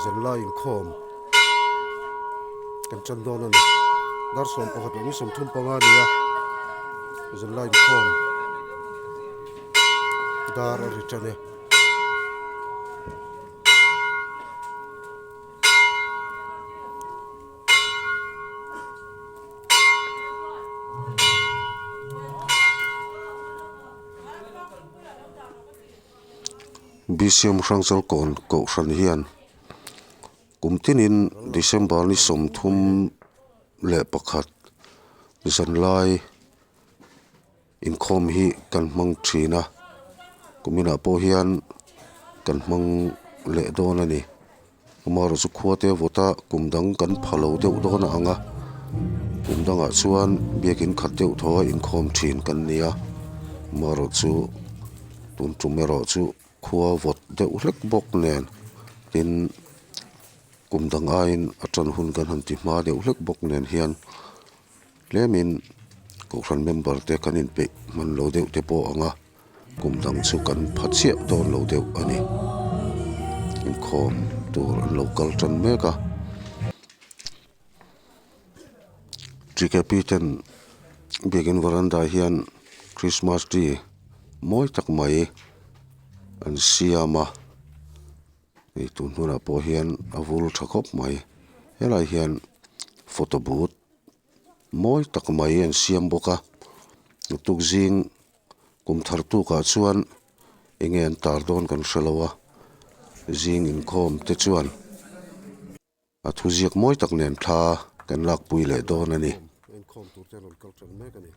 zenla in khom kan chandon ani dar som pakhat ni som thum panga nia zenla in khom dar ritane BCM Rangsal kon ko ran hian kumtinin December ni som thum le pakhat zanlai in khom hi kan mang thina kumina po hian kan mang le don ani amaro chu khuate vota kumdang kan phalo deuh don anga kumdanga chuan biakin khat deuh thaw in khom thin kan nia maro chu tun tumero chu khua vot deuh hlek bok nen tin kumdang ain atran hun kan han ti hma deuh hlek bok nen hian lemin ko ran member te kanin pe man lo deuh te po anga kumdang chu kan phachia don lo deuh ani in khom tur an local tran meka GKP ten biakin veranda hian Christmas tree moi tak mai an siama ei tun huna po hian avul thakop mai helai hian photo booth moi tak mai an siam boka tuk jing kum thar tu ka chuan engen tar don kan hrelawa jing in khom te chuan a thu ziak moi tak nen tha kan lak pui le don ani in khom tur ten on culture mek ani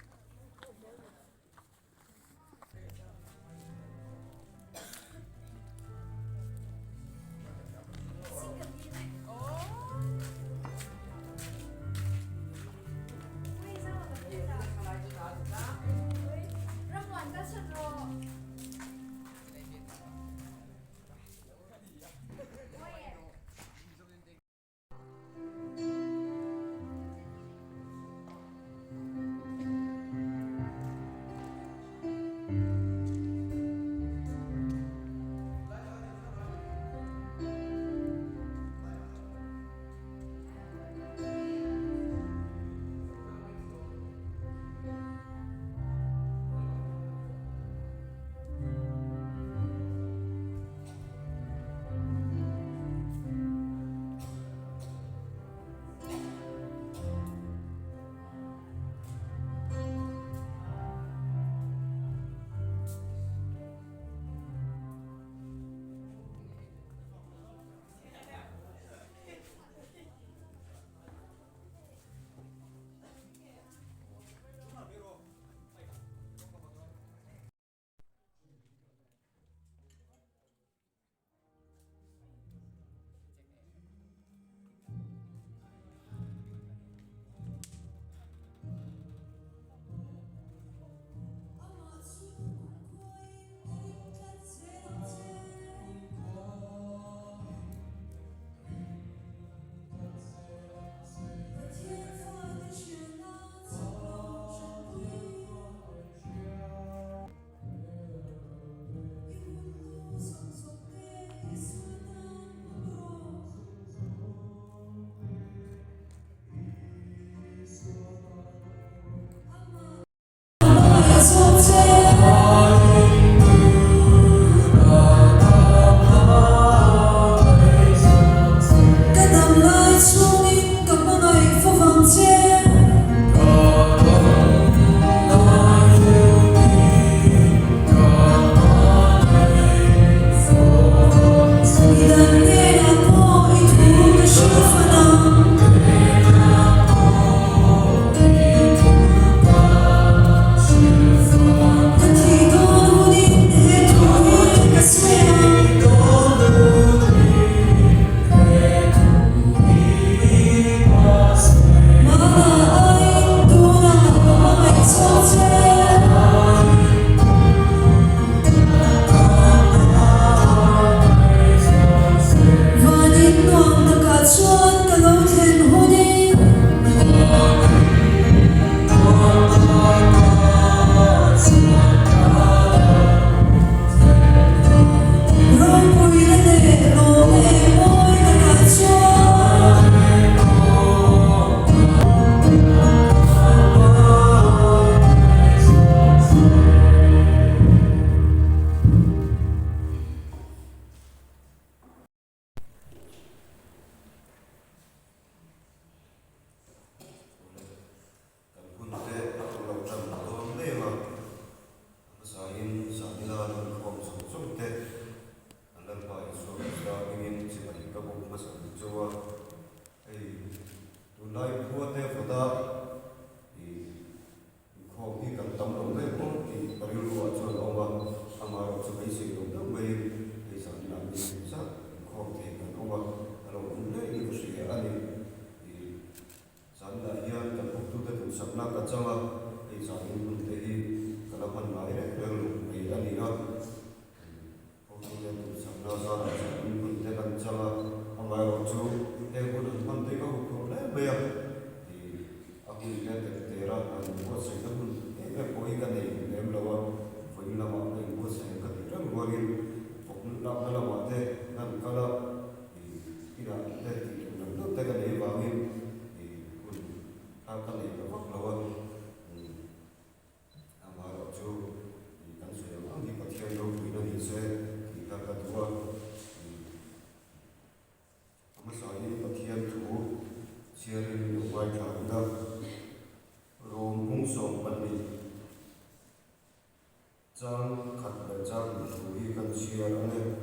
khát bể trang thủ hi cần chia anh em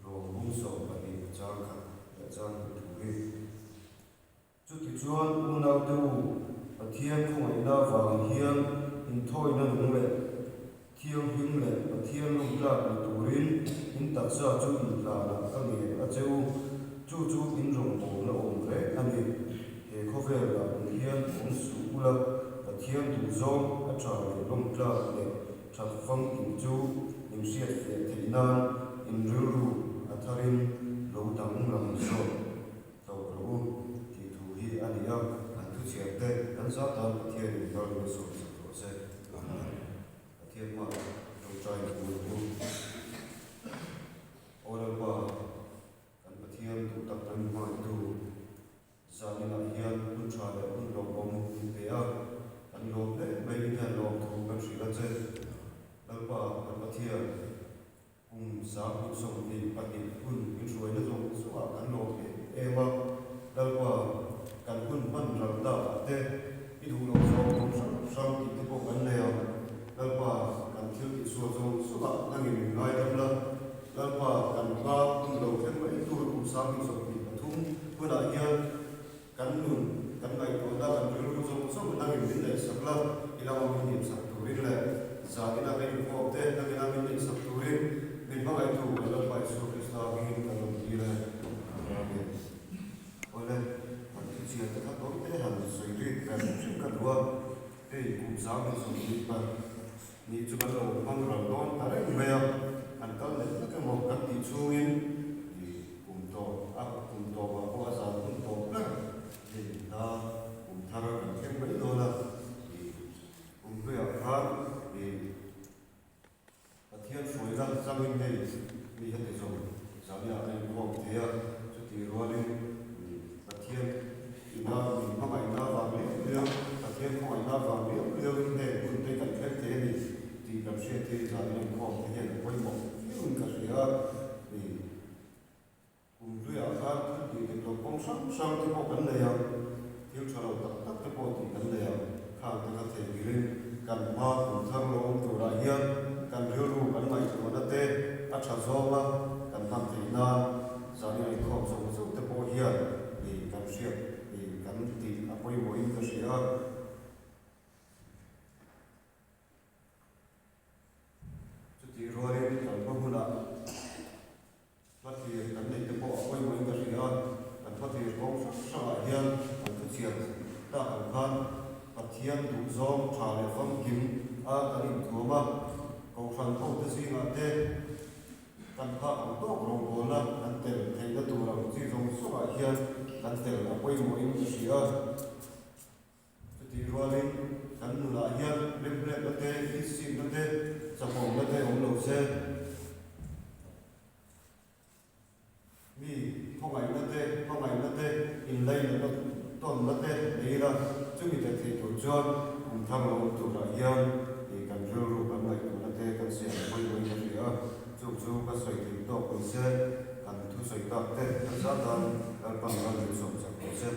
rồi bung sổ và đi trang khát bể trang thủ hi chút thì chuan u nào tu và thiên không ai na vàng hiên in thôi na đúng lệ thiên hiếm lệ và thiên lung ra của tù rin in đặt ra chú in là anh nghề ở châu chú in rồng bồ nó ổn đấy anh nghề hệ có vẻ là hiên ổn sủ là và thiên thủ dông ở trò để lung ra để trật phong in chú in siết về thế nan in rưu ru ở tharin lâu đắng làm rồi tàu rú thì thủ hi anh em anh thứ chuyện đây anh giáo tan thiên đó là số số sẽ thiên mà trong trai của tôi ôi là qua anh bát thiên tụ tập anh mà tu gia đình anh hiền quân trai là quân lòng ông thế à anh lòng đấy mấy nhà lòng thủ anh suy ra chơi là qua anh bát thiên cùng giáo dục sống thì bát thiên quân những suy nó dùng số anh lòng thế em mà là qua anh quân văn rằng ta thế cái thủ lòng sống sống thì cái bộ anh này là qua anh thiếu cái số dùng số bạn đang nhìn ngay đó là qua anh ba quân đầu thêm mấy tu cùng giáo dục sống thì anh thung quân đại hiền kan nun kan ngai to da kan ru so so na min din dai sakla ila ma min sak tu rin la za ina kai ko te na ina min sak tu rin min ba kai tu la pa so krista min kan ni la amen ole ma ti chi ta ka to te han so ri ka chu ka dua te ku za min so ni pa ni chu ka lo mang ra don ta re me ya an ka le ka mo ka ti chu in ni kum to ba ko za kum to na na cùng thar thêm mấy đô la thì cùng với ở khác thì thiên suy ra sang bên đây đi hết để rồi giáo nhà này cũng thế cho thì rồi đi thiên thì na mình không phải na vào liếc liếc thiên không phải na vào liếc liếc để cùng tay cảnh phép thế thì làm chuyện thì giáo nhà cũng thế này quay một những cái gì đó thì cùng với ở khác thì được công sáng sang cái bộ vấn đề thiếu cho đầu tập tất cái bộ thì vấn đề khang thì có thể ghi cần ma cùng thang lông từ đại hiền cần riêu ru cần mày từ nó tê các trò gió mà cần tham thì na giờ này không dùng dùng cái bộ hiền thì cần xuyên thì cần thì là quay mỗi cái gì đó chút thì rồi cần có muốn là phát thì cần này cái bộ quay mỗi cái gì đó cần phát thì cũng sao lại hiền cần cái chuyện ta cần khan phát thiên đủ giông trả lại phong kim a cần im thua mà cầu phần không cái gì mà thế cần phát cũng tốt rồi còn là cần tiền thấy cái tụ là chỉ dùng số lại hiền cần tiền là quay mỗi cái gì đó chút thì rồi lên cần là hiền lên lên cái thế cái gì cái thế sập hồn cái thế ông đầu xe vì không phải nó tê in đây nó tuần nó tê đấy là chứ mình thấy tổ chức cùng tham gia tổ đại hiền thì cần rêu ru cần này nó tê cần xe quay quay cái gì đó chú các sợi thì tổ cùng xe cần thu sợi tập tê cần sát tan cần bằng cần được sống sạch của xe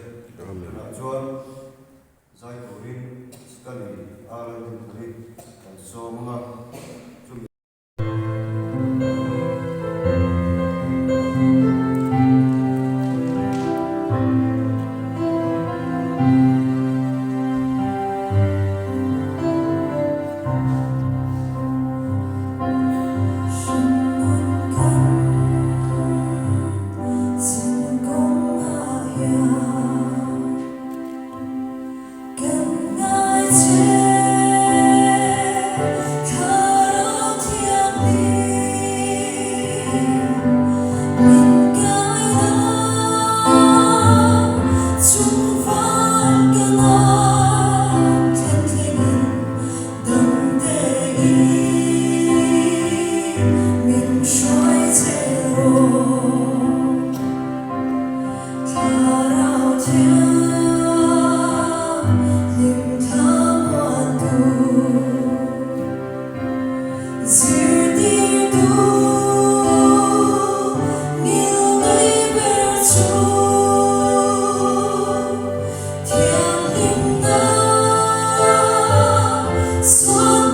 là cho giải tổ rin cần alan rin cần so mà suốt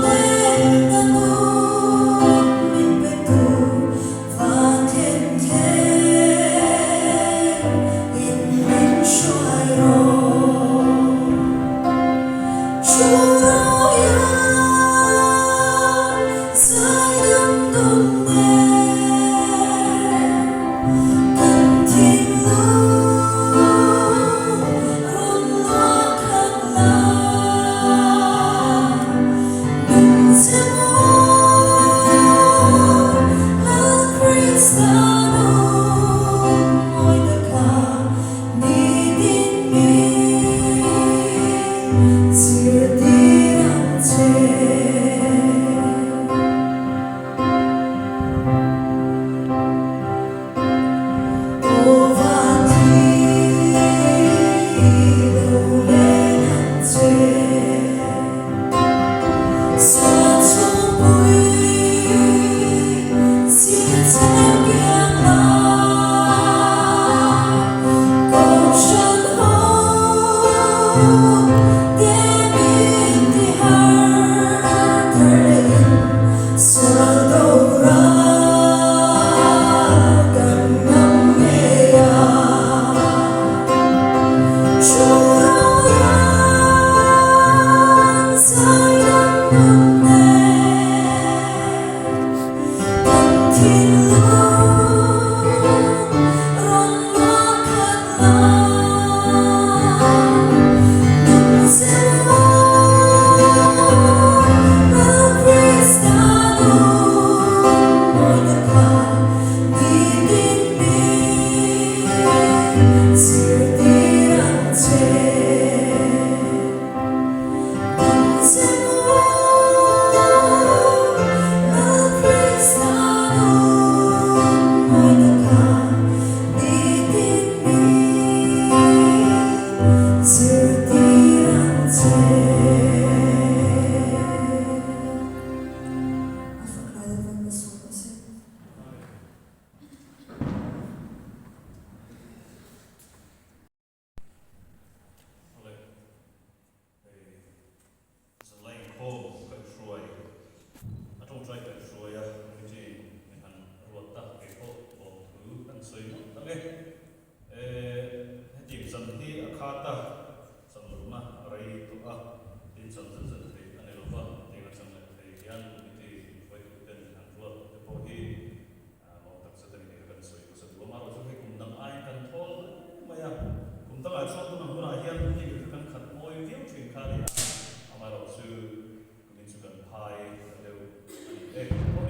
đêm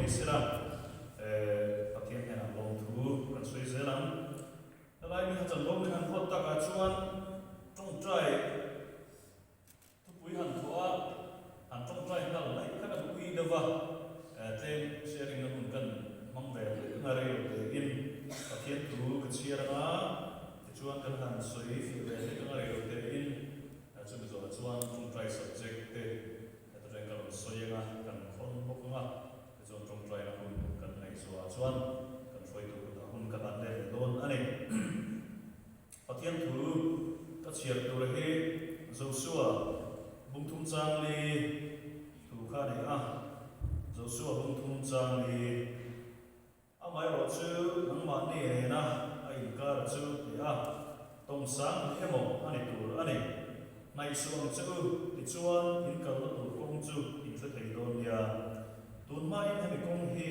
ni sira pathian hena long thu kan soi zelam lai mi chan long han hot ta ka chuan trong trai tu pui han thua han trong trai dal lai ka ka pui dawa tem sharing na kun kan mang ve na re in pathian thu ka chia ra chuan kan han soi fi ve ka re in chu mi zo chuan trong trai subject te ta ren ka soi nga kan khon bok nga chuan trong trai na hun kan nei so chuan kan soi tu ta hun ka ban le don ani pathian thu ka chia tu re he zo suwa bung thum chang li tu kha ni a zo suwa bung thum chang li a mai ro chu nang ma ni na ai ka chu ni a tong sang emo ani tu ani nai suang chu ti chuan in kal na tu kong chu in sa thei don ya tun ma in hemi kong hi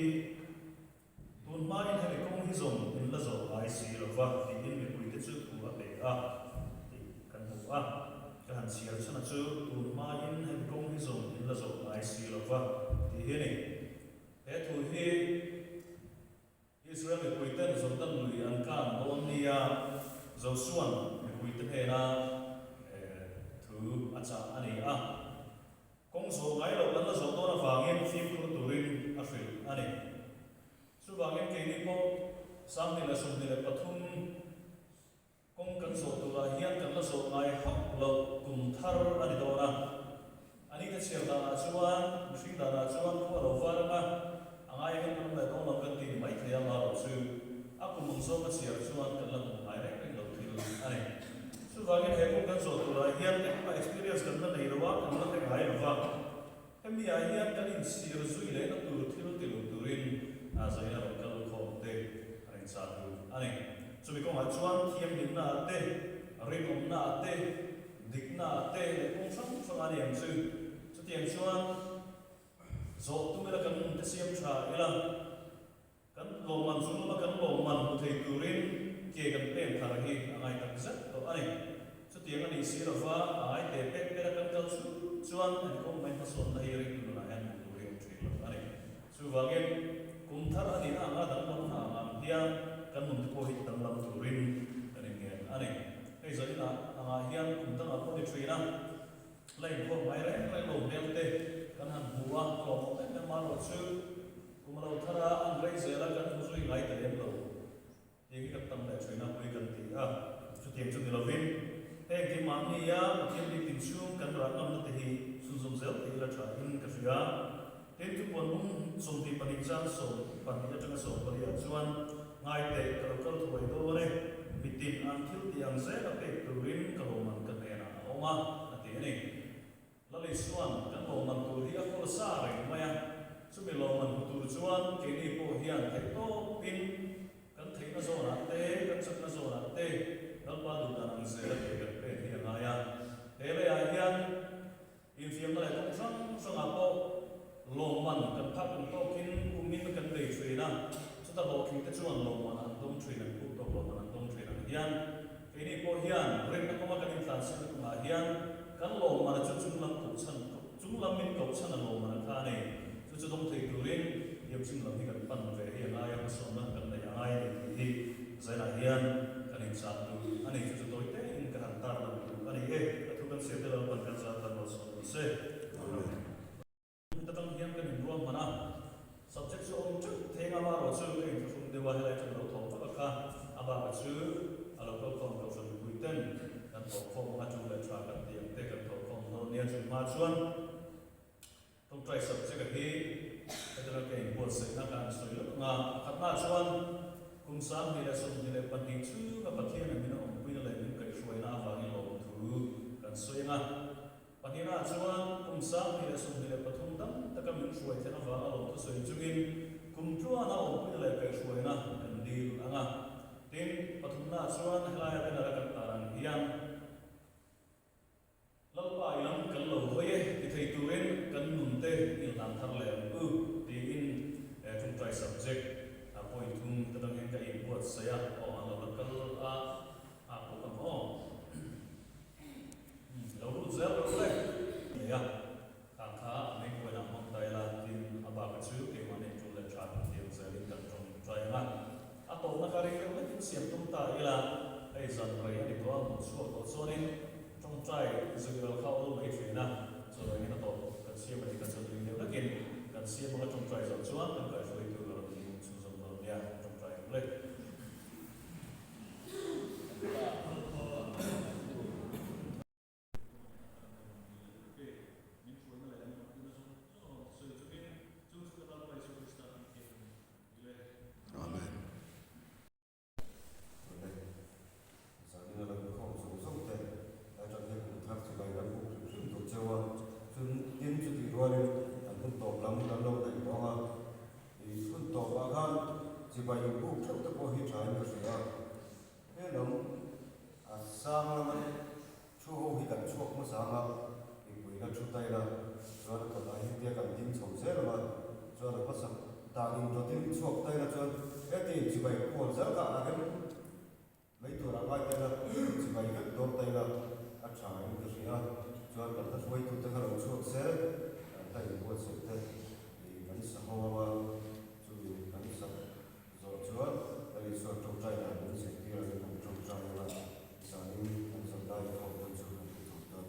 zong in la zo ai si lo va ti in mi pui te chu tu a be a ti kan hu a ka han sial chana chu tun ma in hemi kong hi zong in la zo ai si lo va ti he ni he tu hi Israel mi pui ten zong tan lui an kan don ni a zo suan mi pui te he na thu acha ani a kong so ngai lo lan la zo to na wangin phim khur turin a fil ani chu wangin ke ni po sam ni la sum ni la pathum kong kan so tu la hian kan la so ngai hak lo kum thar ani do na ani ka cher da na chuan mishing da na chuan ko lo wa na angai kan nam la dong lam kan ti mai thia ma ro chu a kum mong so ka cher chuan kan la ngai rek kan lo thil ani chu wangin he kong kan so tu la hian ka experience kan na nei ro wa kan la ngai ro wa hemi a hian kan in sir zui le na tur thil ti lu turin a zaina ro kal khom te arin sa tu ani chu mi kong a chuan thiam din na te rin om na te dik na te le kong sang ani am chu tiang chuan zo tu me la kan te siam tha ila kan lo man zum ma kan lo man hu thei turin ke kan pen thar hi angai tak zat to ani chu tiang ani si ro wa ai te pek pe kan kal chu chuan ani kong mai ha son lai ri tu na han tu ri thri lo ani chu wangin kum thar ani na nga dang lam na am hian kan mun ko hi dang lam tu rin ani nge ani ei zai na anga hian kum dang a ko ni thri na lai ko mai re lai lo del te kan han huwa ko te na ma ro chu kum lo thara an rei zela kan hu zui ngai te dem lo ye ki tam le thri na pui kan ti a chu tiang chu ni lo vin he ki ma ni ya tiang di tin chu kan ra nam na te hi sun zum zel te la tha in ka fia ten tu pon som ti pani chan so pani ya tanga so pani ya chuan ngai te kal kal thoi do ne mitin an thil ti ang se na pe tu rin ka lo man ka ne na oma na ti ni la le suan kan lo man tu hi a ko sa re ma ya chu mi lo man tu chuan ke ni po hian te to pin kan thei na zo na te kan chak na zo na te dal ba du ta ang se la ke kan pe hi nga ya he le ya hian in fiam na le kong sang a po lo man kan phak kan to kin umin kan dei thui na chu ta lo kin te chuan lo man an dom thui na ku to lo man an dom thui na hian ke ni po hian ren na ko ma kan in tlan se ku ma hian kan lo man chu chung lam ku chan chung lam min ko chan lo man kha ne chu dom thei tu rin yem chung lam hi kan pan ve hi na ya so na kan nei ai hi zaina hian kan in sa tu ani chu toi te in kan tar na tu ani e thu kan se te lo pan kan sa tan lo so se ta tang hian kan in ro mana subject so om chu thenga ma ro chu ke thum de wa helai kan lo thom pa ka aba ka chu alo ko khom ko so pui ten kan to khom ma chu le tra kan ti te kan to khom no nia chu ma chuan tong try subject hi ta ke import se na kan so lo nga khat na chuan kum sam ni la som ni le pan ni chu ka pathian na min om pui le min kai shoi na wa ni lo thu kan so nga panina chuan kum sam ni la som ni le pathum dam ta ka min shoi te na wa lo to so chungin kum chuan na om pui le kai shoi na kan dil anga tin pathum na chuan helai na ra kan tarang hian lalpa ilam kan lo hoye ti thei turen kan nun te il dan thar le ti in tum try subject a point thum ta dang hen ka import saya o an lo kal a ko kam o lo ru zel lo le ya ka kha mai ko na mong dai la tin aba ka chu ke ma ne chu le trai nga ato na kari ka ulit yung siyam tung ta ila ay zan ray ani to ang suwa to so ni trong trai zero ka ul mai thri na so ray na to kan siyam ani kan sa ding ne lakin kan siyam mga trong trai zan chuan kan ka so itu ro ni su zam ro ya trong trai ulit Amen. Zalina la khom so so te a chan he ku thak chi bai ram ku sim to chewa chun tin chu ti ro le an hun to lam lam lo dai to ha I hun to ba gan chi bai ku thak ta ko hi trai ka sia he lam a sang la ma chu ho hi kan chok ma sa ma I pui la chu tai la cho la ka hi dia kan tin chho se la ma cho la pa sa ta in to tin chok tai la cho e ti chi bai ko za ka a gen mấy tuổi làm ai tay là chỉ vài cái đốt tay là ăn trái những cái gì đó cho nên là mấy tuổi tay là một số xe tay của sự tay thì vẫn sẽ hoa hoa chú ý vẫn sẽ rồi chúa tại vì số trong trái là vẫn sẽ kia là trong trái là giờ những vẫn sẽ tay không vẫn sẽ không bị tụt tay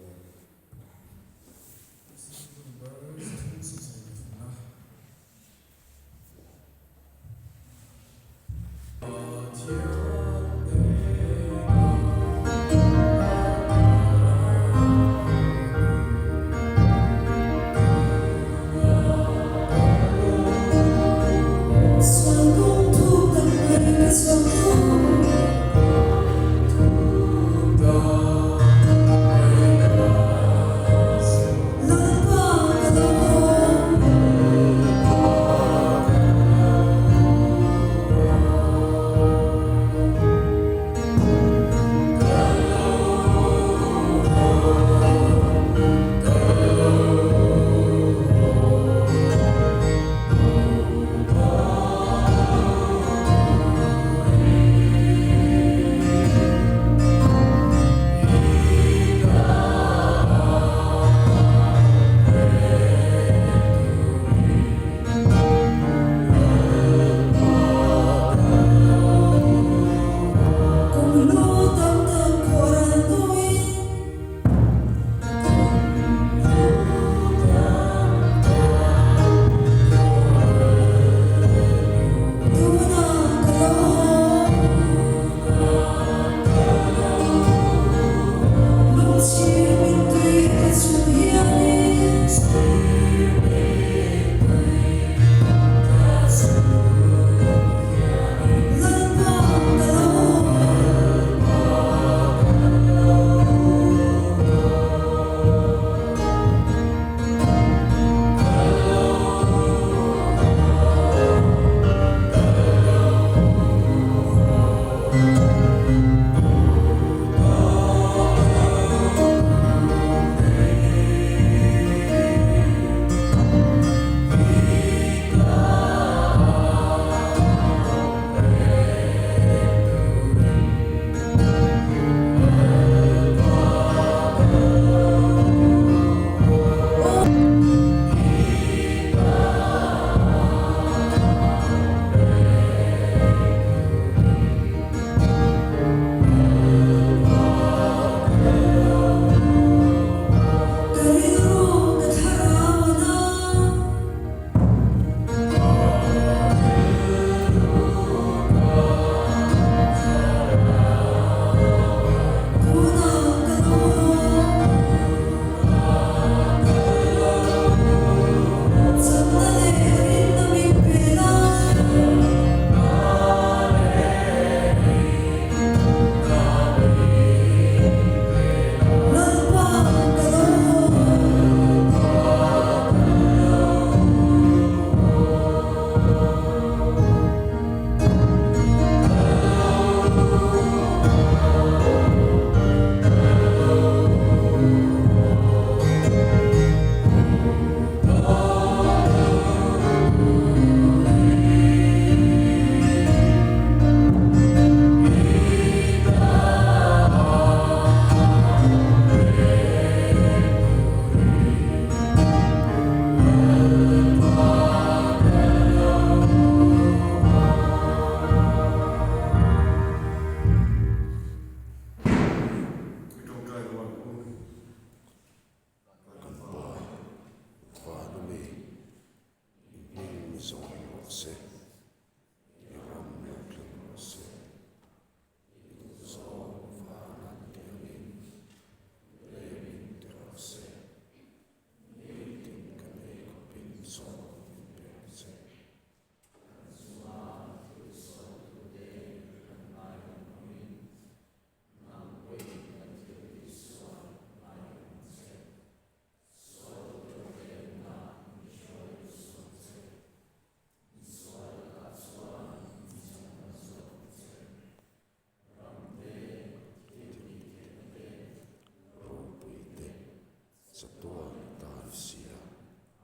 satua tan sia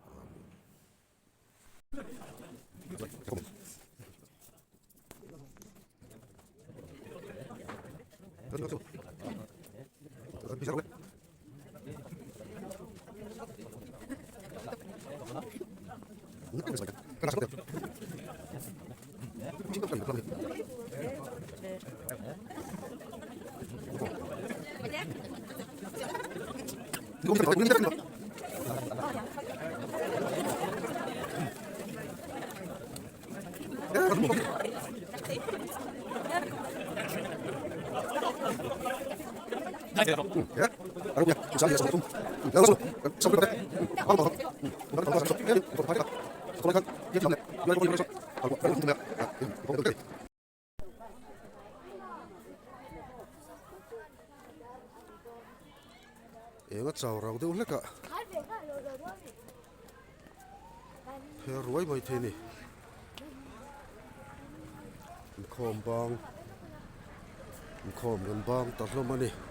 amen Engat saurau deuh leka Herway mai thế ni khom bang khom gan bang tar lo mani